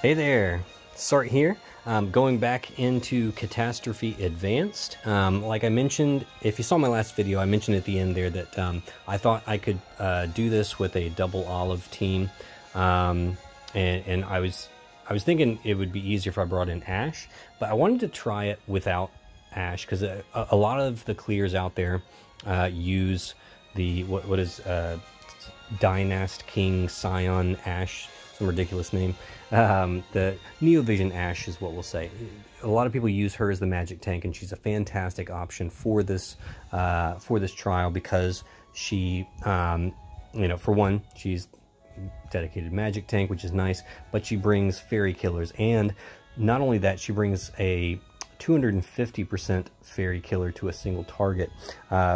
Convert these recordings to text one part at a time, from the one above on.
Hey there, Sart here. Going back into Catastrophe Advanced. Like I mentioned, if you saw my last video, I mentioned at the end there that I thought I could do this with a double olive team, and I was thinking it would be easier if I brought in Ashe, but I wanted to try it without Ashe because a lot of the clears out there use the what is Dynast King Scion Ashe. Some ridiculous name. The Neovision Ashe is what we'll say. A lot of people use her as the magic tank, and she's a fantastic option for this trial because she, you know, for one, she's dedicated magic tank, which is nice, but she brings fairy killers, and not only that, she brings a 250% fairy killer to a single target,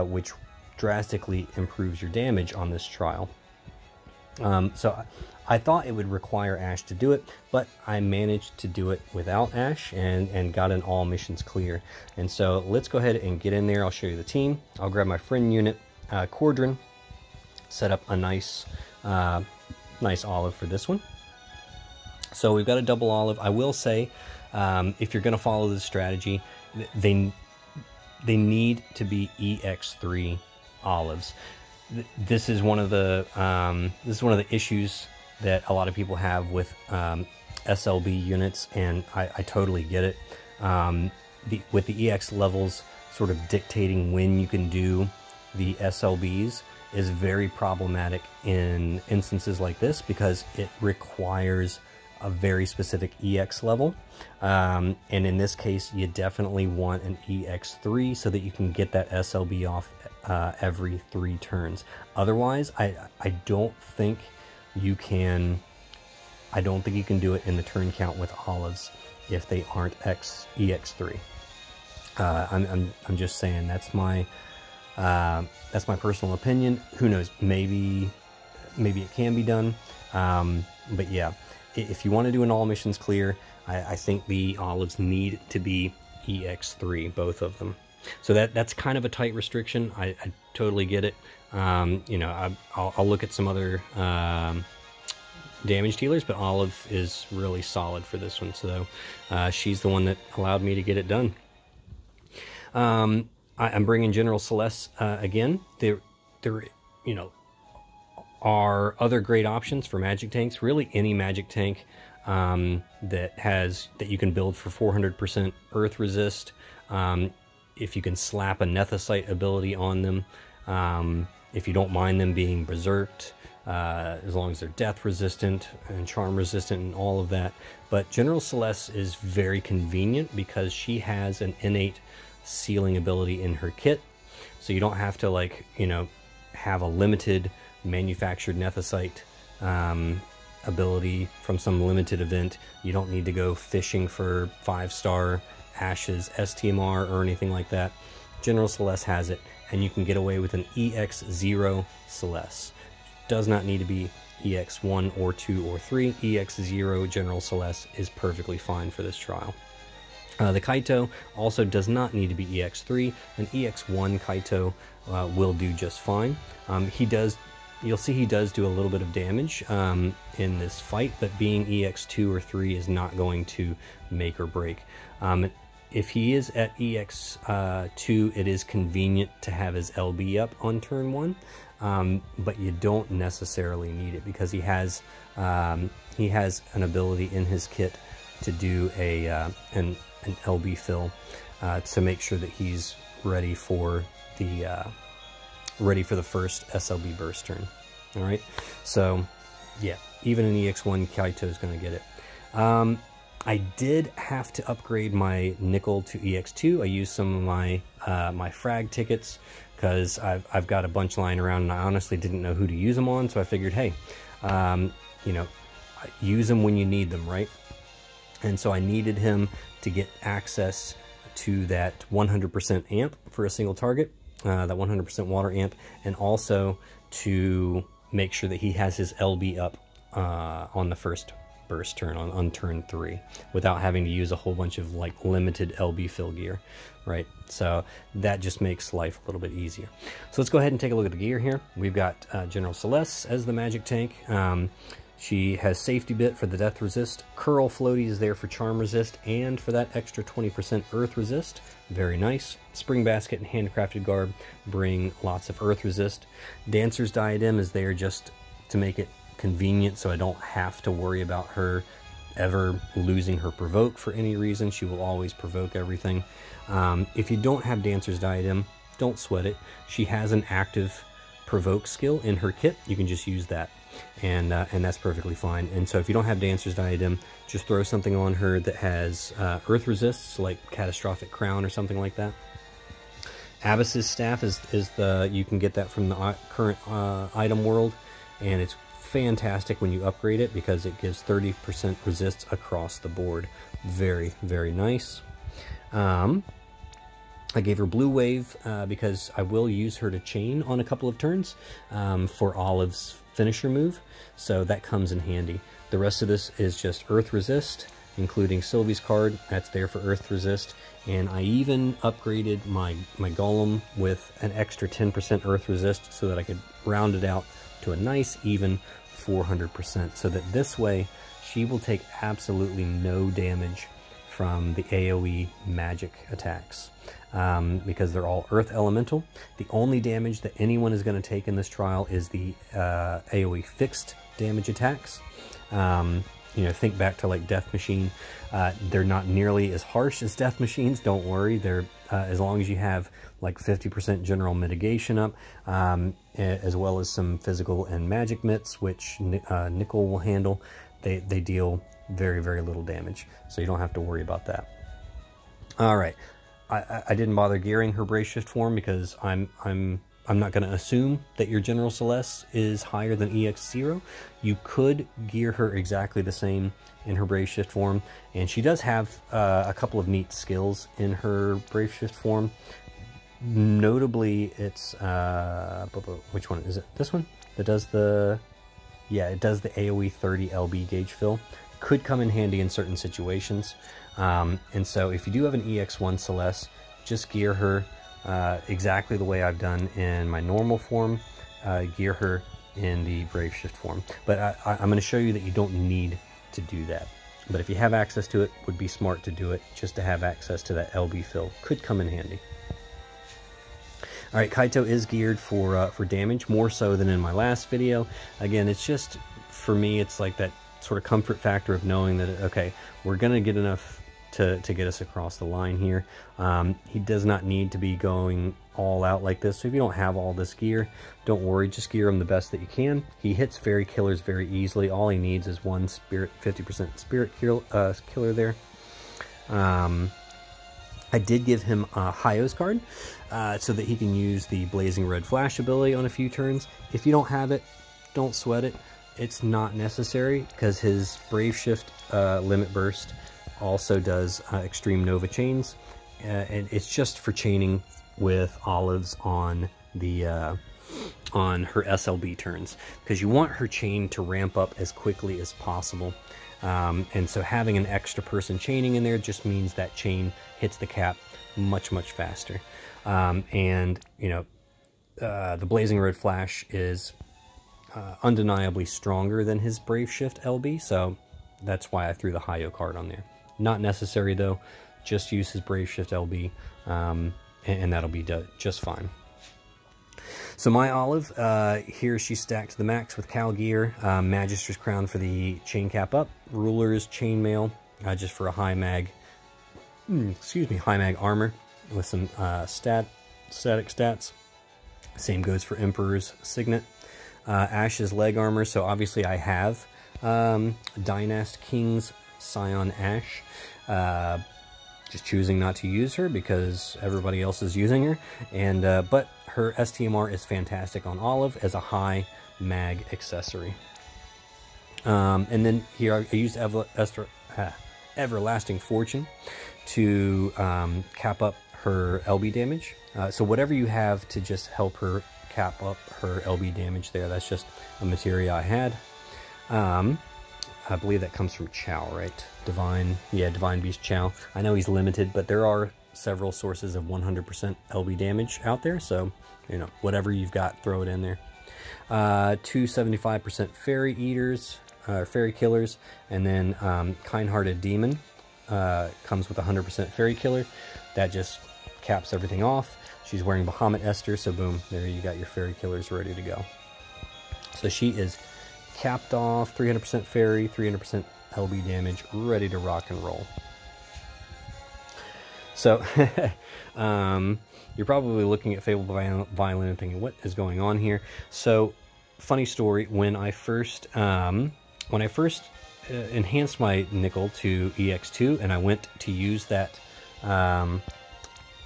which drastically improves your damage on this trial. So I thought it would require Ashe to do it, but I managed to do it without Ashe and got an all missions clear. And so let's go ahead and get in there. I'll show you the team. I'll grab my friend unit, Cordron, set up a nice olive for this one. So we've got a double olive. I will say, if you're going to follow this strategy, they need to be EX3 olives. This is one of the issues that a lot of people have with SLB units, and I totally get it. With the EX levels sort of dictating when you can do the SLBs is very problematic in instances like this because it requires a very specific EX level, and in this case you definitely want an EX3 so that you can get that SLB off every 3 turns. Otherwise, I don't think you can do it in the turn count with olives if they aren't EX3. I'm just saying, that's my personal opinion. Who knows, maybe it can be done, but yeah, if you want to do an all missions clear, I think the olives need to be EX3, both of them. So that's kind of a tight restriction. I totally get it. You know, I'll look at some other damage dealers, but Olive is really solid for this one. So she's the one that allowed me to get it done. I'm bringing General Celes again. There, you know, are other great options for magic tanks. Really, any magic tank that you can build for 400% Earth resist. If you can slap a Nethicite ability on them, if you don't mind them being berserked, as long as they're death resistant and charm resistant and all of that. But General Celes is very convenient because she has an innate sealing ability in her kit, so you don't have to, like, you know, have a limited manufactured Nethicite ability from some limited event. You don't need to go fishing for 5-star Ashe's STMR or anything like that. General Celes has it, and you can get away with an EX0 Celes. Does not need to be EX1 or 2 or 3. EX0 General Celes is perfectly fine for this trial. The Kaito also does not need to be EX3. An EX1 Kaito will do just fine. You'll see he does do a little bit of damage in this fight, but being EX2 or 3 is not going to make or break. If he is at EX2, it is convenient to have his LB up on turn 1, but you don't necessarily need it because he has an ability in his kit to do an LB fill to make sure that he's ready for the first SLB burst turn. All right, so yeah, even an EX1 Kaito is going to get it. I did have to upgrade my Nichol to EX2. I used some of my my frag tickets because I've got a bunch lying around, and I honestly didn't know who to use them on. So I figured, hey, you know, use them when you need them, right? And so I needed him to get access to that 100% amp for a single target, that 100% water amp, and also to make sure that he has his LB up on the first burst turn, on turn 3, without having to use a whole bunch of like limited LB fill gear, right? So that just makes life a little bit easier. So let's go ahead and take a look at the gear here. We've got General Celes as the magic tank. She has Safety Bit for the Death Resist. Curl Floaty is there for Charm Resist and for that extra 20% Earth Resist. Very nice. Spring Basket and Handcrafted Garb bring lots of Earth Resist. Dancer's Diadem is there just to make it convenient so I don't have to worry about her ever losing her Provoke for any reason. She will always provoke everything. If you don't have Dancer's Diadem, don't sweat it. She has an active Provoke skill in her kit. You can just use that, and that's perfectly fine. And so if you don't have Dancer's Diadem, just throw something on her that has Earth Resists, like Catastrophic Crown or something like that. Abyss's Staff is the, you can get that from the current item world, and it's fantastic when you upgrade it because it gives 30% resists across the board. Very, very nice. I gave her Blue Wave because I will use her to chain on a couple of turns for Olive's finisher move, so that comes in handy. The rest of this is just Earth Resist, including Sylvie's card. That's there for Earth Resist, and I even upgraded my Golem with an extra 10% Earth Resist so that I could round it out to a nice even 400%, so that this way she will take absolutely no damage from the AoE magic attacks because they're all Earth Elemental. The only damage that anyone is going to take in this trial is the AoE fixed damage attacks. You know, think back to like Death Machine. They're not nearly as harsh as Death Machines, don't worry. They're as long as you have like 50% general mitigation up, as well as some physical and magic mitts, which Nichol will handle. They deal very, very little damage, so you don't have to worry about that. All right, I didn't bother gearing her Brave Shift form because I'm not going to assume that your General Celes is higher than EX0. You could gear her exactly the same in her Brave Shift form, and she does have a couple of neat skills in her Brave Shift form. Notably, it's which one is it? This one that does the, yeah, it does the AoE 30 LB gauge fill. Could come in handy in certain situations, and so if you do have an EX1 Celes, just gear her exactly the way I've done in my normal form. Gear her in the Brave Shift form, but I'm going to show you that you don't need to do that. But if you have access to it, would be smart to do it just to have access to that LB fill. Could come in handy. All right, Kaito is geared for damage, more so than in my last video. Again, it's just, for me, it's like that sort of comfort factor of knowing that, okay, we're going to get enough to get us across the line here. He does not need to be going all out like this, so if you don't have all this gear, don't worry, just gear him the best that you can. He hits fairy killers very easily. All he needs is one spirit, 50% spirit killer there. I did give him a Hyo's card so that he can use the Blazing Red Flash ability on a few turns. If you don't have it, don't sweat it. It's not necessary because his Brave Shift Limit Burst also does Extreme Nova Chains, and it's just for chaining with Olives on the on her SLB turns, because you want her chain to ramp up as quickly as possible. And so having an extra person chaining in there just means that chain hits the cap much, much faster. And, you know, the Blazing Red Flash is undeniably stronger than his Brave Shift LB, so that's why I threw the Hyo card on there. Not necessary, though. Just use his Brave Shift LB, and that'll be just fine. So my Olive, here she's stacked to the max with Cal Gear, Magister's Crown for the chain cap up, Ruler's Chainmail, just for a high mag, high mag armor with some static stats. Same goes for Emperor's Signet. Ashe's leg armor, so obviously I have Dynast King's Scion Ashe. Just choosing not to use her because everybody else is using her, and but her STMR is fantastic on Olive as a high mag accessory. And then here I used Everlasting Fortune to cap up her LB damage. So whatever you have to just help her cap up her LB damage there, that's just a materia I had. I believe that comes from Chow, right? Divine Beast Chow. I know he's limited, but there are several sources of 100% LB damage out there, so, you know, whatever you've got, throw it in there. 2 75% Fairy Eaters, fairy killers, and then Kind-Hearted Demon comes with 100% fairy killer. That just caps everything off. She's wearing Bahamut Esther, so boom, there you got your fairy killers ready to go. So she is capped off, 300% fairy, 300% LB damage, ready to rock and roll. So, you're probably looking at Fable Violin and thinking, what is going on here? So, funny story, when I first enhanced my Nichol to EX2, and I went to use that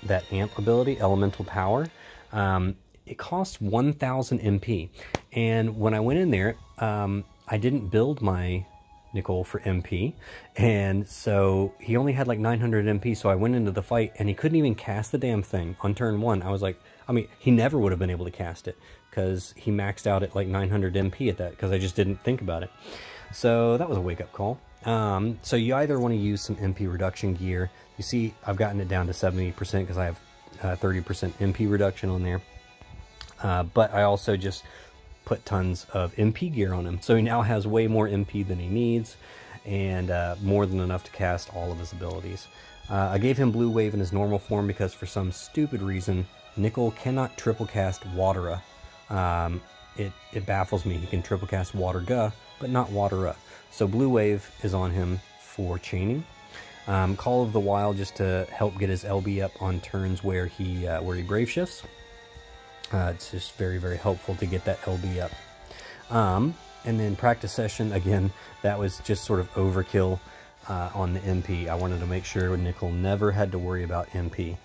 that amp ability, Elemental Power, it cost 1000 MP. And when I went in there, I didn't build my Nichol for MP, and so he only had like 900 MP, so I went into the fight, and he couldn't even cast the damn thing on turn 1. I was like, I mean, he never would have been able to cast it, because he maxed out at like 900 MP at that, because I just didn't think about it. So that was a wake-up call. So you either want to use some MP reduction gear. You see, I've gotten it down to 70% because I have 30% MP reduction on there. But I also just put tons of MP gear on him. So he now has way more MP than he needs, and more than enough to cast all of his abilities. I gave him Blue Wave in his normal form because for some stupid reason, Nichol cannot triple cast Watera. It baffles me. He can triple cast Water-Ga, but not Watera. So Blue Wave is on him for chaining. Call of the Wild just to help get his LB up on turns where he Brave Shifts. It's just very, very helpful to get that LB up. And then Practice Session, again, that was just sort of overkill on the MP. I wanted to make sure Nichol never had to worry about MP.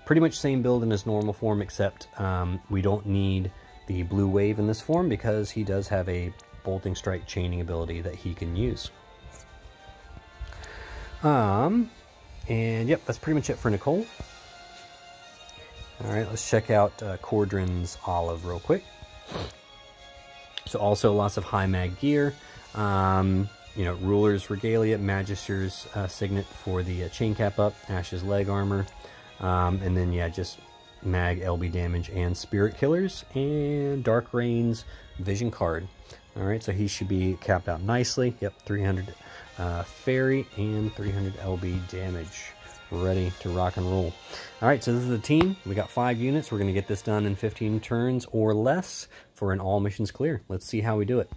Pretty much same build in his normal form, except we don't need the Blue Wave in this form because he does have a Bolting Strike chaining ability that he can use. And yep, that's pretty much it for Nichol. Alright, let's check out Cordrin's Olive real quick. So also lots of high mag gear. You know, Ruler's Regalia, Magister's Signet for the chain cap up, Ashe's leg armor, and then yeah, just mag LB damage and spirit killers, and Dark Reign's Vision card. Alright, so he should be capped out nicely. Yep, 300 fairy and 300 LB damage. Ready to rock and roll. Alright, so this is the team. We got 5 units. We're going to get this done in 15 turns or less for an all missions clear. Let's see how we do it.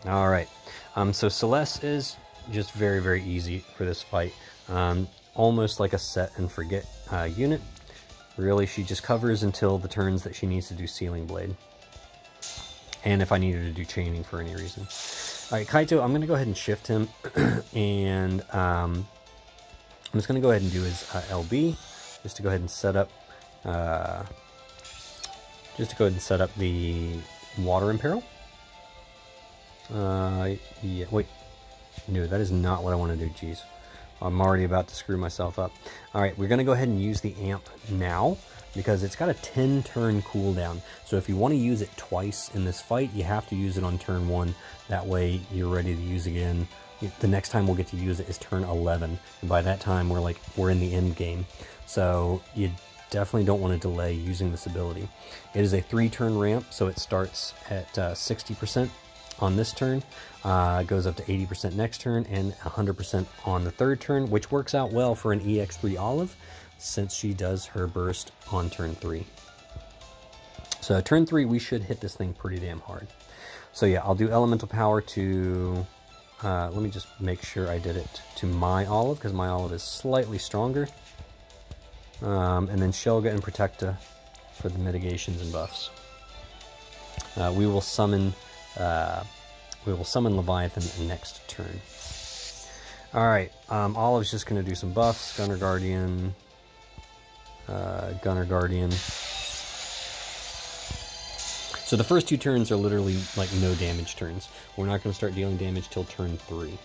Alright, so Celes is just very, very easy for this fight. Almost like a set and forget unit. Really, she just covers until the turns that she needs to do Sealing Blade. And if I need her to do chaining for any reason. Alright, Kaito, I'm going to go ahead and shift him. And I'm just going to go ahead and do his LB. Just to go ahead and set up the Water Imperil. Yeah, wait. No, that is not what I want to do, jeez. I'm already about to screw myself up. Alright, we're going to go ahead and use the amp now, because it's got a 10-turn cooldown. So if you want to use it twice in this fight, you have to use it on turn 1. That way you're ready to use again. The next time we'll get to use it is turn 11. And by that time, we're in the end game. So you definitely don't want to delay using this ability. It is a 3-turn ramp, so it starts at 60% on this turn, goes up to 80% next turn, and 100% on the 3rd turn, which works out well for an EX3 Olive, since she does her burst on turn 3. So turn 3, we should hit this thing pretty damn hard. So yeah, I'll do Elemental Power to, let me just make sure I did it to my Olive, because my Olive is slightly stronger. And then Shelga and Protecta for the mitigations and buffs. We will summon Leviathan next turn. Alright, Olive's just going to do some buffs. Gunner Guardian. So the first 2 turns are literally like no damage turns. We're not going to start dealing damage till turn 3.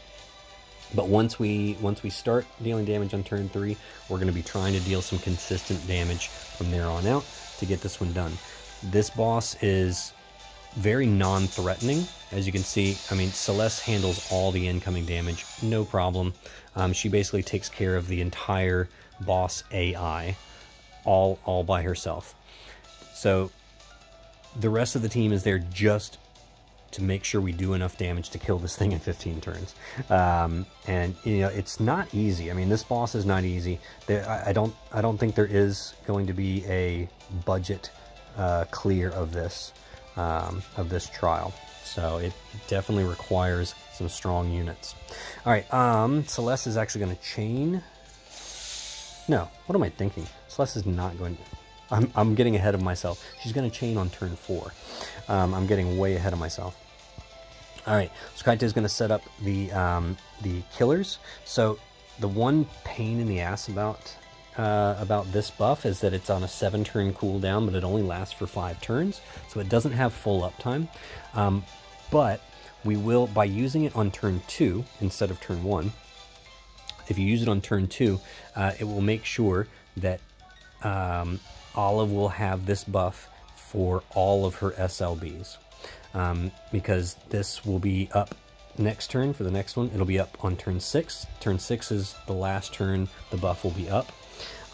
But once we start dealing damage on turn 3, we're going to be trying to deal some consistent damage from there on out to get this one done. This boss is very non-threatening. As you can see, I mean, Celes handles all the incoming damage, no problem. She basically takes care of the entire boss AI, all by herself. So the rest of the team is there just to make sure we do enough damage to kill this thing in 15 turns. And you know, it's not easy. I mean, this boss is not easy. I don't think there is going to be a budget clear of this trial. So it definitely requires some strong units. All right, Celes is actually going to chain. No, what am I thinking? Celes is not going to. I'm getting ahead of myself. She's going to chain on turn 4. I'm getting way ahead of myself. All right, so Kaito is going to set up the killers. So the one pain in the ass about this buff is that it's on a 7-turn cooldown, but it only lasts for 5 turns, so it doesn't have full uptime. But we will, by using it on turn 2 instead of turn 1, if you use it on turn 2, it will make sure that Olive will have this buff for all of her SLBs, because this will be up next turn. For the next one, it'll be up on turn 6. Turn 6 is the last turn the buff will be up.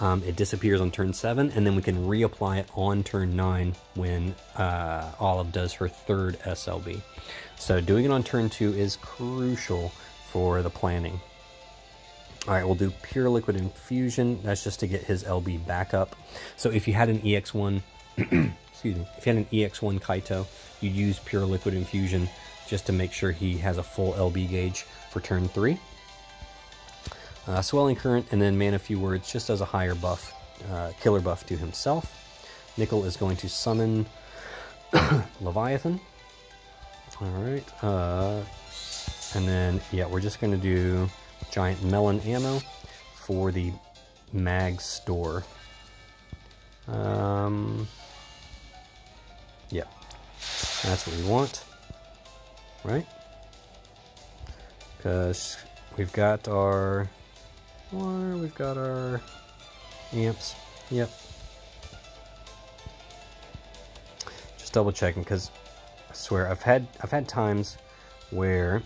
It disappears on turn 7, and then we can reapply it on turn 9 when Olive does her 3rd SLB. So doing it on turn 2 is crucial for the planning. All right, we'll do Pure Liquid Infusion. That's just to get his LB back up. So if you had an EX1, excuse me, if you had an EX1 Kaito, you'd use Pure Liquid Infusion just to make sure he has a full LB gauge for turn 3. Swelling Current, and then Mana Few Words just as a higher buff, killer buff to himself. Nichol is going to summon Leviathan. All right, and then yeah, we're just going to do Giant Melon ammo for the mag store. Yeah, that's what we want, right? Because we've got our amps. Yep. Just double checking, because I swear I've had times where,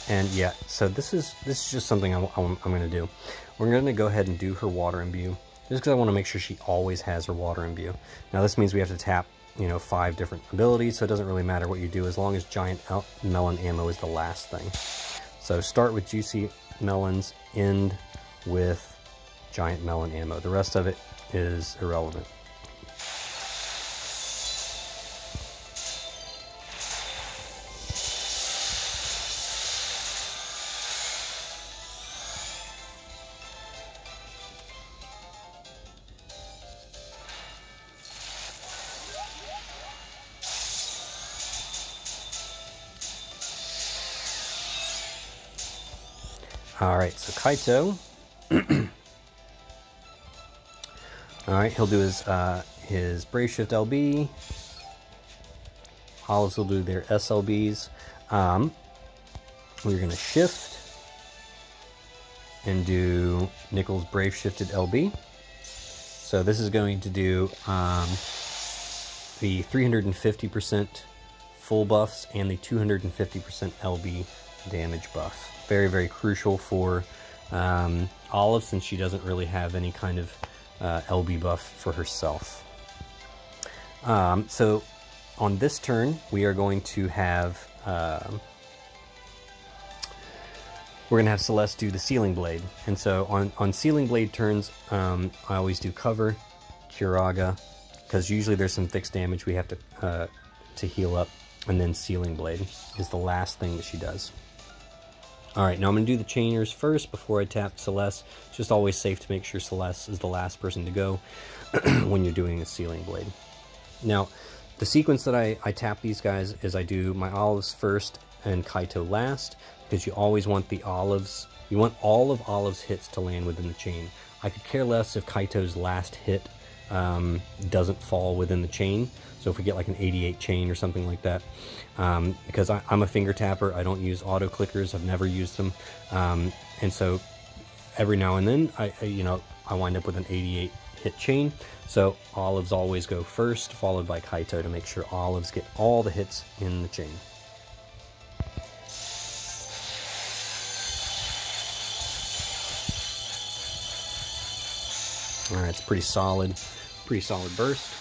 and yeah, so this is just something I'm going to do. We're going to go ahead and do her water imbue, just because I want to make sure she always has her water imbue. Now this means we have to tap, you know, 5 different abilities, so it doesn't really matter what you do as long as Giant Melon ammo is the last thing. So start with Juicy Melons, end with Giant Melon ammo. The rest of it is irrelevant. Alright, so Kaito. Alright, he'll do his Brave Shift LB. Olives will do their SLBs. We're going to shift and do Nichol's Brave Shifted LB. So this is going to do the 350% full buffs and the 250% LB damage buff. Very, very crucial for Olive, since she doesn't really have any kind of LB buff for herself. So on this turn, we are going to have Celes do the Sealing Blade. And so on Sealing Blade turns, I always do Cover, Curaga, because usually there's some fixed damage we have to heal up, and then Sealing Blade is the last thing that she does. Alright, now I'm going to do the chainers first before I tap Celes. It's just always safe to make sure Celes is the last person to go when you're doing a Sealing Blade. Now, the sequence that I tap these guys is I do my Olives first and Kaito last, because you always want the Olives, you want all of Olive's hits to land within the chain. I could care less if Kaito's last hit doesn't fall within the chain. So if we get like an 88 chain or something like that, because I'm a finger tapper, I don't use auto clickers, I've never used them, and so every now and then I wind up with an 88 hit chain. So olives always go first, followed by Kaito to make sure olives get all the hits in the chain. All right, it's pretty solid burst.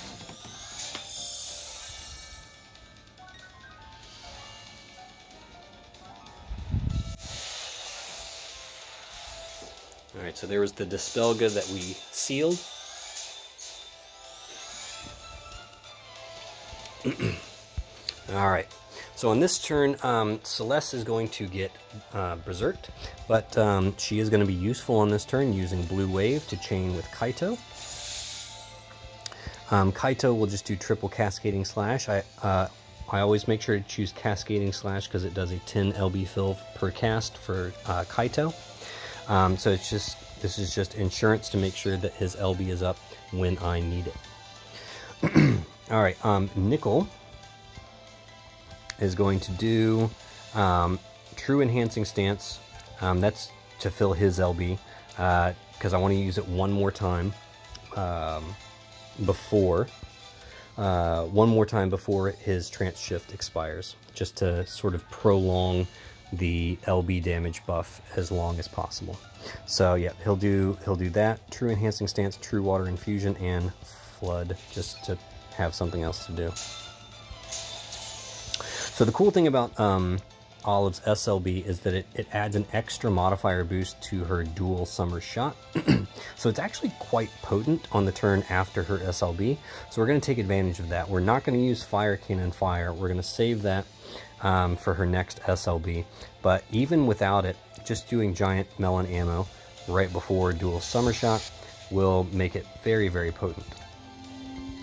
All right, so there was the Dispelga that we sealed. All right, so on this turn, Celes is going to get berserked, but she is going to be useful on this turn using Blue Wave to chain with Kaito. Kaito will just do triple Cascading Slash. I always make sure to choose Cascading Slash because it does a 10 LB fill per cast for Kaito. So this is just insurance to make sure that his LB is up when I need it. All right, Nichol is going to do True Enhancing Stance. That's to fill his LB because I want to use it one more time before his Trance Shift expires, just to sort of prolong the LB damage buff as long as possible. So yeah, he'll do that, True Enhancing Stance, True Water Infusion, and Flood, just to have something else to do. So the cool thing about Olive's SLB is that it adds an extra modifier boost to her dual summer shot. So it's actually quite potent on the turn after her SLB. So we're going to take advantage of that. We're not going to use Fire Cannon Fire. We're going to save that for her next SLB. But even without it, just doing Giant Melon Ammo right before dual summer shot will make it very, very potent.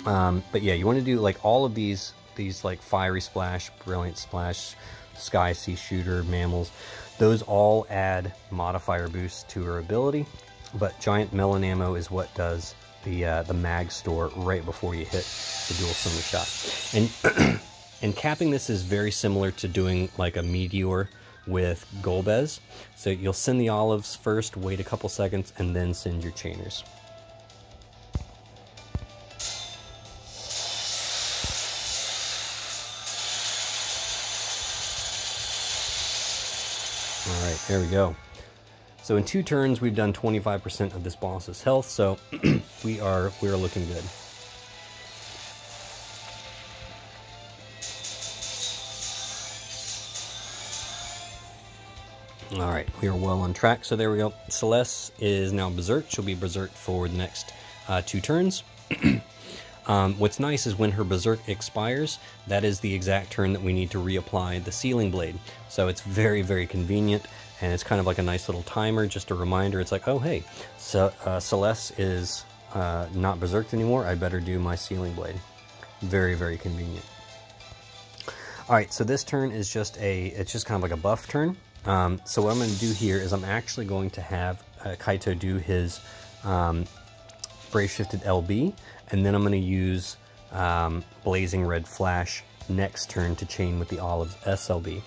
But yeah, you want to do like all of these like Fiery Splash, Brilliant Splash, Sky Sea Shooter, Mammals, those all add modifier boosts to her ability, but Giant Melon Ammo is what does the mag store right before you hit the dual summer shot. And capping this is very similar to doing like a Meteor with Golbez. So you'll send the olives first, wait a couple seconds, and then send your chainers. All right, there we go. So in 2 turns, we've done 25% of this boss's health, so we are looking good. All right, we are well on track. So there we go. Celes is now berserked. She'll be berserked for the next 2 turns. What's nice is when her berserk expires, that is the exact turn that we need to reapply the Sealing Blade. So it's very, very convenient, and it's kind of like a nice little timer, just a reminder. It's like, oh hey, so Celes is not berserked anymore. I better do my Sealing Blade. Very, very convenient. All right, so this turn is it's just kind of like a buff turn. So what I'm going to do here is I'm actually going to have Kaito do his Brave Shifted LB, and then I'm going to use Blazing Red Flash next turn to chain with the Olive's SLB.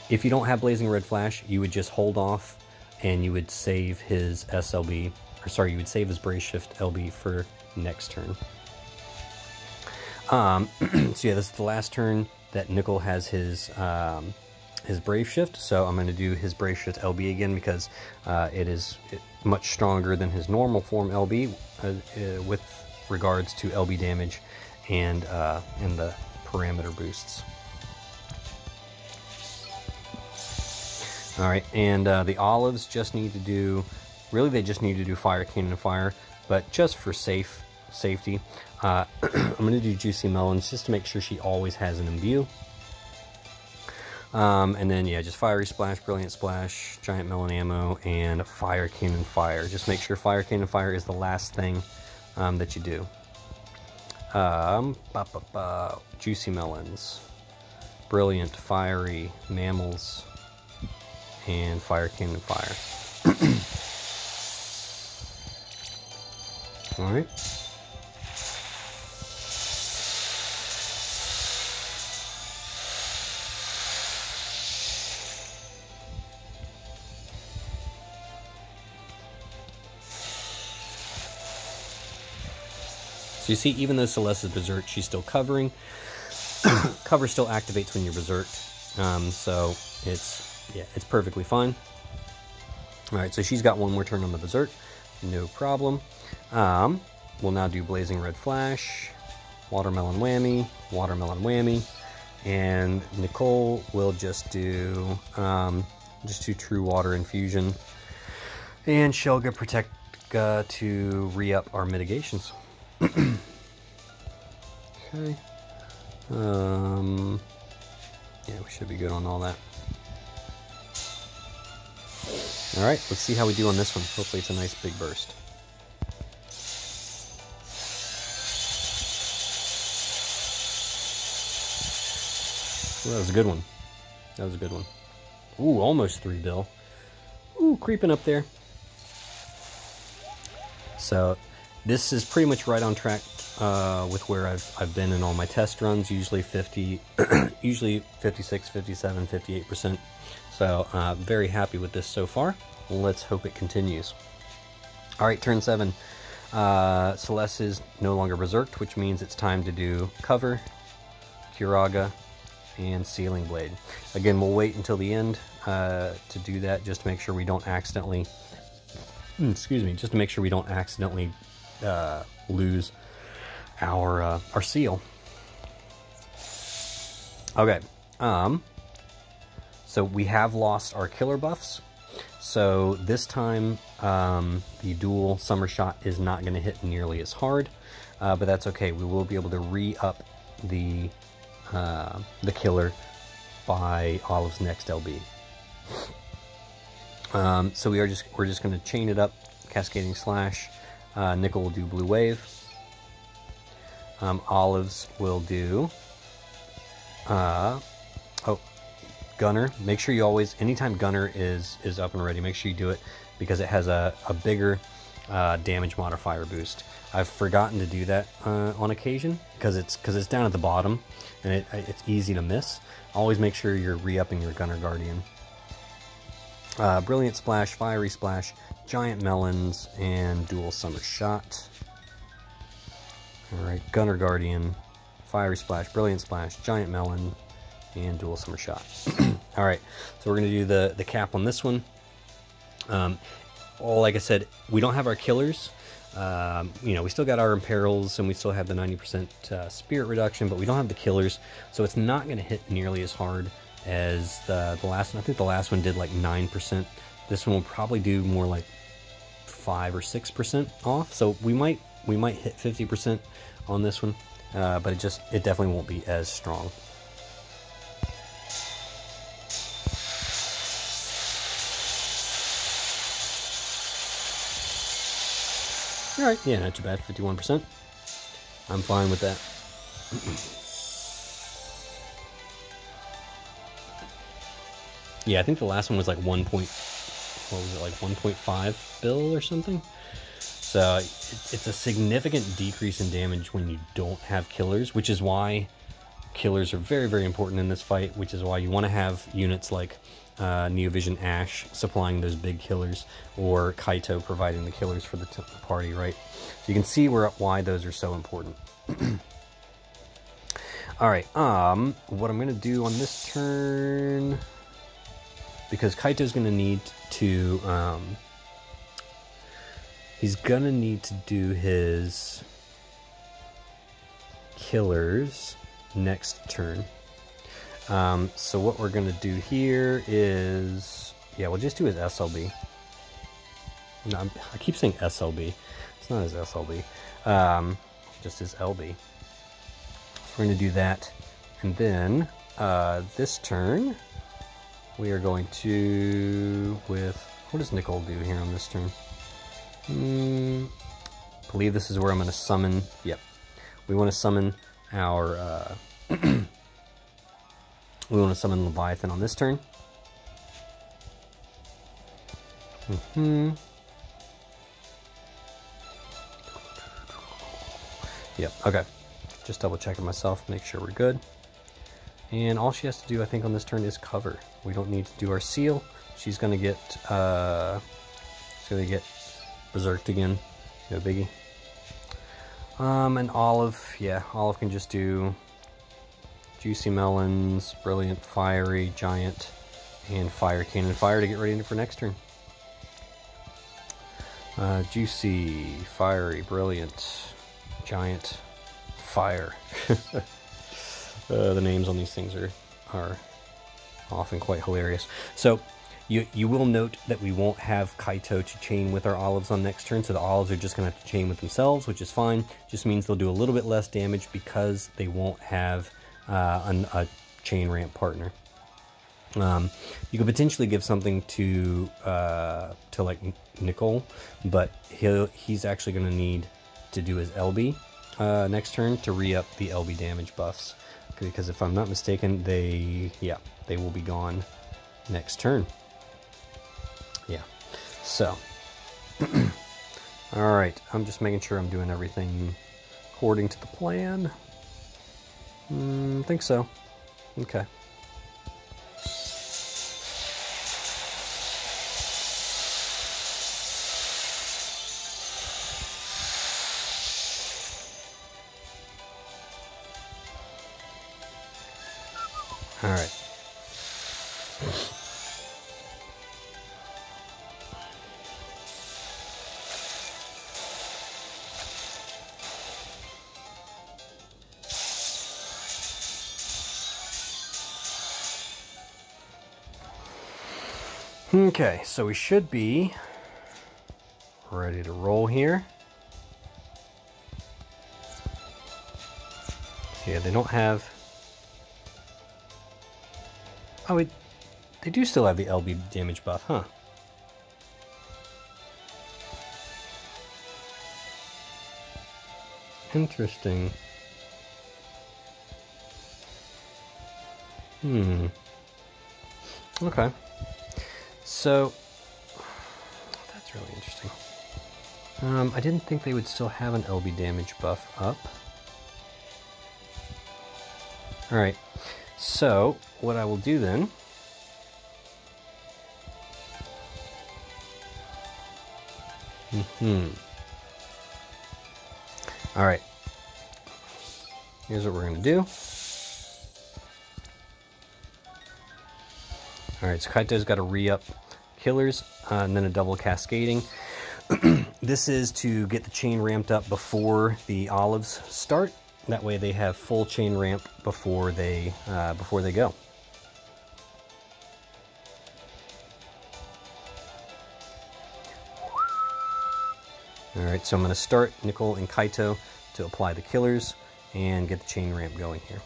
If you don't have Blazing Red Flash, you would just hold off and you would save his SLB, or sorry, you would save his Brave Shift LB for next turn. So yeah, this is the last turn that Nichol has his Brave Shift, so I'm going to do his Brave Shift LB again because it is much stronger than his normal form LB with regards to LB damage and the parameter boosts. All right, and the olives just need to do, really they just need to do Fire Cannon Fire, but just for safety, I'm going to do Juicy Melons just to make sure she always has an imbue. And then, yeah, just Fiery Splash, Brilliant Splash, Giant Melon Ammo, and Fire Cannon Fire. Just make sure Fire Cannon Fire is the last thing that you do. Juicy Melons, Brilliant, Fiery, Mammals, and Fire Cannon Fire. Alright. So you see, even though Celes is berserked, she's still covering. Cover still activates when you're berserked. So it's perfectly fine. Alright, so she's got one more turn on the berserk. No problem. We'll now do Blazing Red Flash, Watermelon Whammy, and Nichol will just do True Water Infusion, and Shelga Protecga to re-up our mitigations. Okay. Yeah, we should be good on all that. Alright, let's see how we do on this one. Hopefully it's a nice big burst. Well, that was a good one. That was a good one. Ooh, almost 3 bill. Ooh, creeping up there. So this is pretty much right on track with where I've been in all my test runs. Usually 50, usually 56, 57, 58%. So very happy with this so far. Let's hope it continues. All right, turn 7. Celes is no longer berserked, which means it's time to do cover, Curaga, and Sealing Blade. Again, we'll wait until the end to do that, just to make sure we don't accidentally, just to make sure we don't accidentally lose our seal. Okay, so we have lost our killer buffs. So this time, the dual Summer Shot is not going to hit nearly as hard, but that's okay. We will be able to re-up the killer by Olive's next LB. So we're just going to chain it up, Cascading Slash. Nichol will do Blue Wave. Olive's will do Gunner. Make sure you always, anytime Gunner is up and ready, make sure you do it, because it has a bigger damage modifier boost. I've forgotten to do that on occasion because it's down at the bottom and it's easy to miss. Always make sure you're re-upping your Gunner Guardian. Brilliant Splash, Fiery Splash, Giant Melons, and Dual Summer Shot. Alright, Gunner Guardian, Fiery Splash, Brilliant Splash, Giant Melon, and Dual Summer Shot. Alright, so we're going to do the cap on this one. Like I said, we don't have our killers. We still got our imperils and we still have the 90% spirit reduction, but we don't have the killers, so it's not going to hit nearly as hard as the last one. I think the last one did like 9%. This one will probably do more like 5 or 6% off, so we might hit 50% on this one, but it definitely won't be as strong. Alright, yeah, not too bad, 51%. I'm fine with that. Yeah, I think the last one was like 1.5 bill or something? So it's a significant decrease in damage when you don't have killers, which is why killers are very, very important in this fight, which is why you want to have units like Neovision Ashe supplying those big killers, or Kaito providing the killers for the party, right? So you can see why those are so important. Alright, what I'm going to do on this turn, because Kaito's going to need to, he's going to need to do his killers next turn. So what we're going to do here is, yeah, we'll just do his SLB. No, I keep saying SLB. It's not his SLB. Just his LB. So we're going to do that. And then this turn, we are going to, what does Nichol do here on this turn? I believe this is where I'm going to summon, yep. We want to summon our, we want to summon Leviathan on this turn. Yep, okay. Just double checking myself, make sure we're good. And all she has to do, I think, on this turn is cover. We don't need to do our seal. She's gonna get berserked again. No biggie. And Olive, yeah, Olive can just do Juicy Melons, Brilliant, Fiery, Giant, and Fire Cannon Fire to get ready for next turn. Juicy, Fiery, Brilliant, Giant, Fire. The names on these things are often quite hilarious. So you will note that we won't have Kaito to chain with our Olives on next turn, so the Olives are just going to have to chain with themselves, which is fine. Just means they'll do a little bit less damage because they won't have a chain ramp partner. You could potentially give something to like Nichol, but he's actually going to need to do his LB next turn to re-up the LB damage buffs, because if I'm not mistaken, they will be gone next turn. Yeah, so all right, I'm just making sure I'm doing everything according to the plan. Think so. Okay. All right. Okay, so we should be ready to roll here. So yeah, they don't have... Oh, they do still have the LB damage buff, huh? Interesting. Okay. So, that's really interesting. I didn't think they would still have an LB damage buff up. Alright, so what I will do then... Alright, here's what we're going to do. Alright, so Kaito's got to re-up Killers, and then a double Cascading. This is to get the chain ramped up before the Olives start. That way they have full chain ramp before they go. Alright, so I'm going to start Nichol and Kaito to apply the Killers and get the chain ramp going here.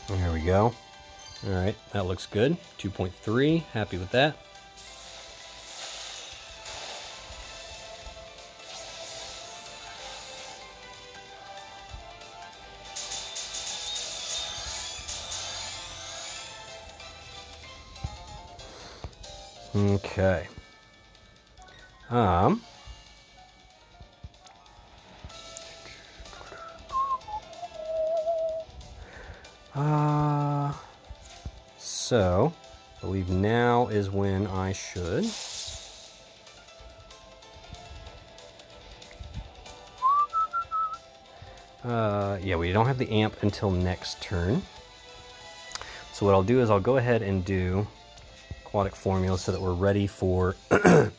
There we go. Alright, that looks good. 2.3, happy with that. Okay. So, I believe now is when I should. Yeah, we don't have the amp until next turn. So what I'll do is I'll go ahead and do aquatic formula so that we're ready for so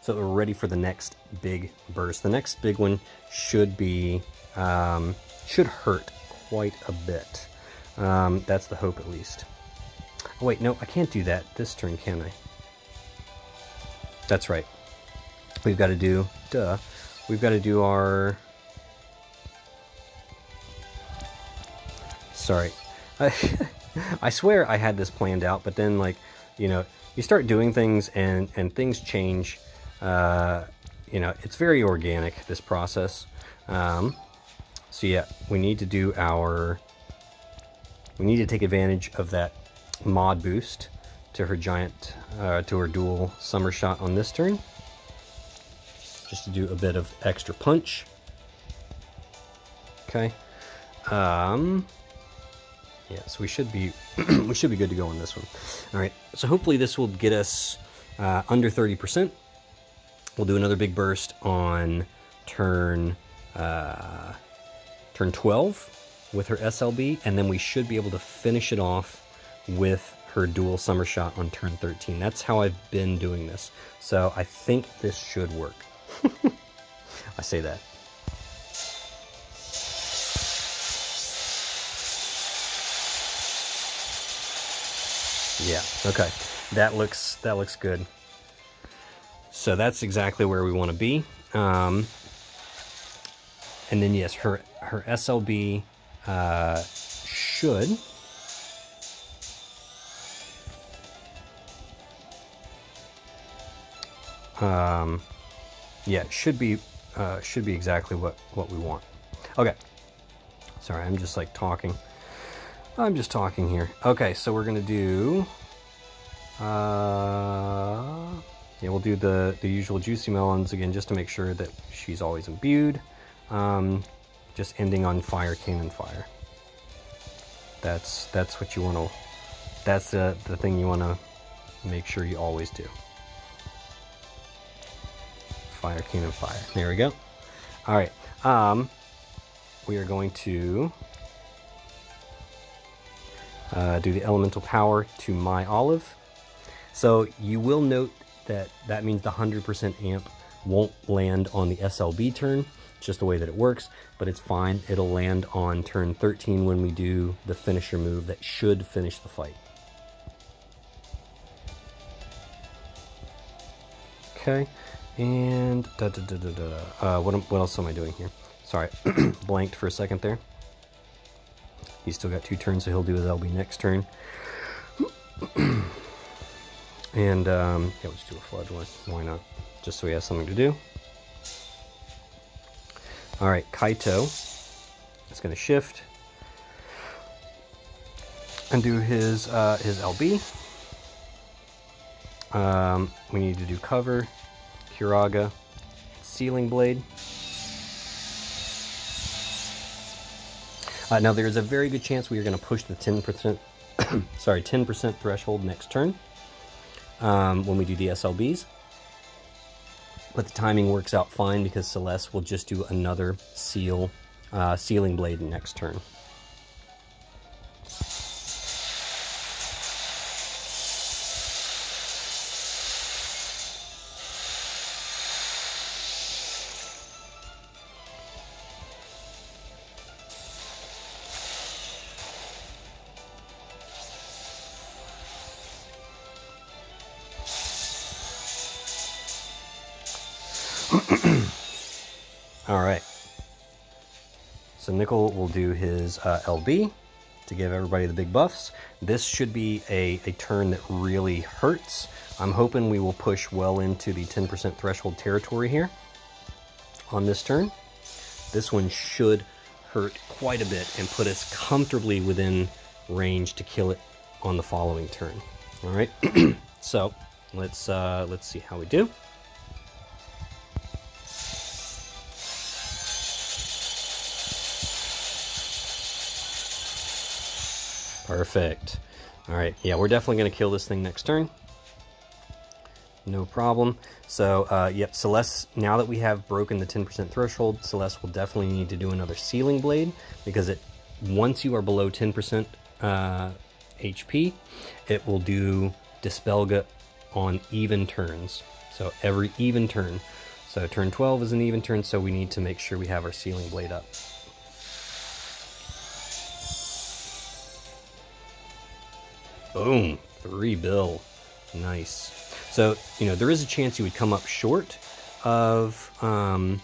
that we're ready for the next big burst. The next big one should be should hurt quite a bit. That's the hope, at least. Oh wait, no, I can't do that this turn, can I? That's right. We've got to do, we've got to do our... Sorry. I swear I had this planned out, but then, like, you know, you start doing things and things change. You know, it's very organic, this process. So yeah, we need to do our... We need to take advantage of that mod boost to her giant, to her dual summer shot on this turn, just to do a bit of extra punch. Okay. Yeah, so we should be we should be good to go on this one. All right, so hopefully this will get us under 30%. We'll do another big burst on turn 12 with her SLB, and then we should be able to finish it off with her dual summer shot on turn 13. That's how I've been doing this. So I think this should work. I say that. Yeah, okay. That looks good. So that's exactly where we want to be. And then yes, her SLB should yeah, should be exactly what we want. Okay. Sorry, I'm just like talking. I'm just talking here. Okay, so we're gonna do yeah, we'll do the usual juicy melons again, just to make sure that she's always imbued. Just ending on fire, cannon fire. That's what you want to. That's the thing you want to make sure you always do. Fire, cannon fire. There we go. All right. We are going to do the elemental power to my olive. So you will note that means the 100% amp won't land on the SLB turn. It's just the way that it works, but it's fine. It'll land on turn 13 when we do the finisher move that should finish the fight. Okay, and what else am I doing here? Sorry, blanked for a second there. He's still got 2 turns, so he'll do his LB next turn. And yeah, we'll just do a flood one. Why not? Just so he has something to do. All right, Kaito is going to shift and do his LB. We need to do cover, Kiraga, Sealing Blade. Now there's a very good chance we are going to push the 10%, sorry, 10% threshold next turn when we do the SLBs. But the timing works out fine because Celes will just do another Sealing Blade next turn. All right, so Nichol will do his LB to give everybody the big buffs. This should be a turn that really hurts. I'm hoping we will push well into the 10% threshold territory here on this turn. This one should hurt quite a bit and put us comfortably within range to kill it on the following turn. All right, so let's see how we do. Perfect. All right, yeah, we're definitely going to kill this thing next turn. No problem. So, yep, Celes, now that we have broken the 10% threshold, Celes will definitely need to do another Sealing Blade, because once you are below 10% HP, it will do Dispelga on even turns. So every even turn. So turn 12 is an even turn, so we need to make sure we have our Sealing Blade up. Boom, 3 bill. Nice. So, you know, there is a chance you would come up short of the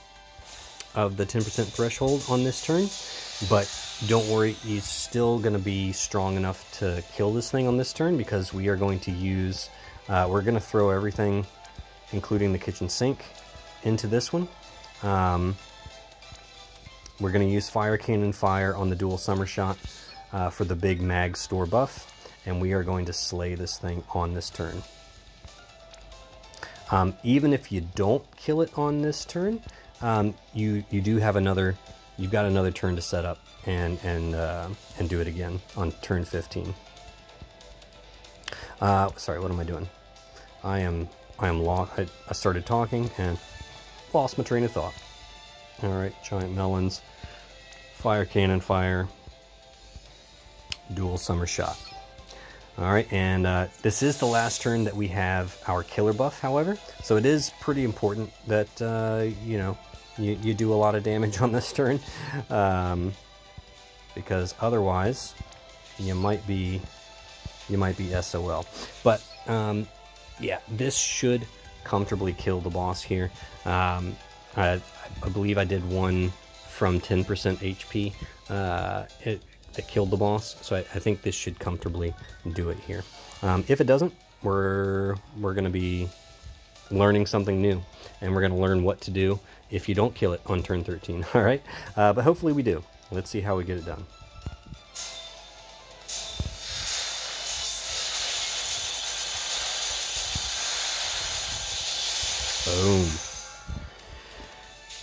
10% threshold on this turn, but don't worry, he's still going to be strong enough to kill this thing on this turn, because we are going to use, we're going to throw everything, including the kitchen sink, into this one. We're going to use Fire Cannon Fire on the dual summer shot for the big mag store buff. And we are going to slay this thing on this turn. Even if you don't kill it on this turn, you do have another you've got another turn to set up and do it again on turn 15. Sorry, what am I doing? I am lost. I started talking and lost my train of thought. All right, giant melons, fire cannon fire, dual summer shot. All right, and this is the last turn that we have our killer buff, however, so it is pretty important that you know, you do a lot of damage on this turn, because otherwise you might be SOL. But yeah, this should comfortably kill the boss here. I believe I did one from 10% HP that killed the boss, so I think this should comfortably do it here. If it doesn't, we're going to be learning something new, and we're going to learn what to do if you don't kill it on turn 13. All right, but hopefully we do. Let's see how we get it done. Boom.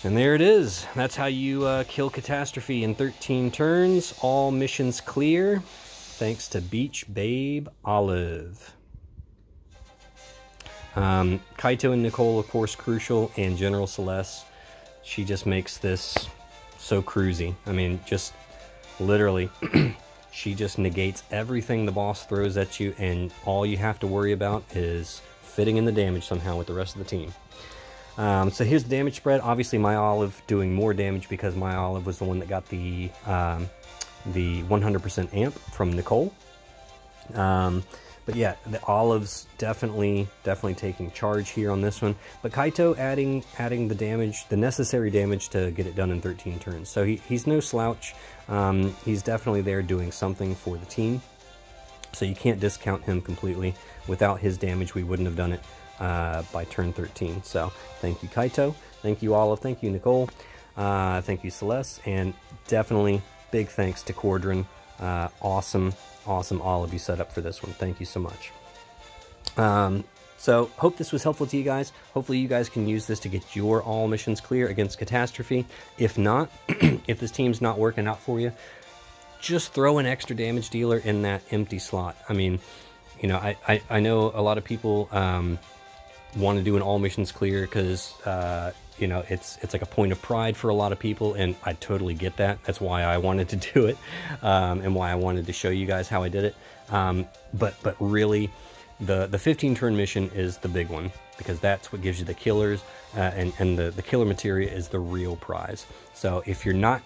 And there it is. That's how you kill Catastrophe in 13 turns. All missions clear, thanks to Beach Babe Olive. Kaito and Nichol, of course, crucial, and General Celes. She just makes this so cruisy. I mean, just literally, she just negates everything the boss throws at you, and all you have to worry about is fitting in the damage somehow with the rest of the team. So here's the damage spread. Obviously, my Olive doing more damage because my Olive was the one that got the 100% amp from Nichol. But yeah, the Olive's definitely taking charge here on this one. But Kaito adding the damage, the necessary damage to get it done in 13 turns. So he's no slouch. He's definitely there doing something for the team. So you can't discount him completely. Without his damage, we wouldn't have done it by turn 13. So thank you, Kaito. Thank you, Olive. Thank you, Nichol. Thank you, Celes. And definitely big thanks to Cordron. Awesome Olive you set up for this one. Thank you so much. So hope this was helpful to you guys. Hopefully you guys can use this to get your all missions clear against Catastrophe. If not, if this team's not working out for you, just throw an extra damage dealer in that empty slot. I mean, you know, I know a lot of people want to do an all missions clear because you know, it's like a point of pride for a lot of people, and I totally get that. That's why I wanted to do it, and why I wanted to show you guys how I did it. But really, the 15 turn mission is the big one, because that's what gives you the killers, and the killer materia is the real prize. So if you're not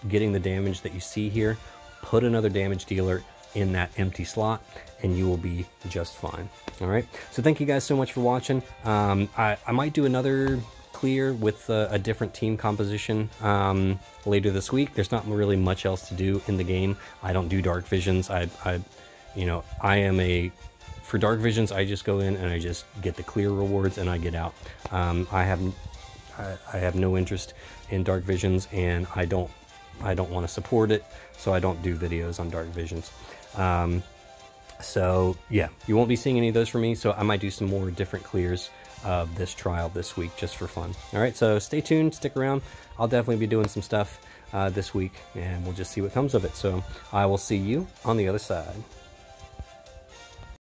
getting the damage that you see here, put another damage dealer in that empty slot and you will be just fine. All right, so thank you guys so much for watching. I might do another clear with a different team composition later this week. There's not really much else to do in the game. I don't do dark visions. You know, for dark visions, I just go in and I just get the clear rewards and I get out. I have no interest in dark visions, and I don't want to support it, so I don't do videos on dark visions. So yeah, you won't be seeing any of those from me, so I might do some more different clears of this trial this week just for fun. All right, so stay tuned, stick around. I'll definitely be doing some stuff this week, and we'll just see what comes of it. So I will see you on the other side.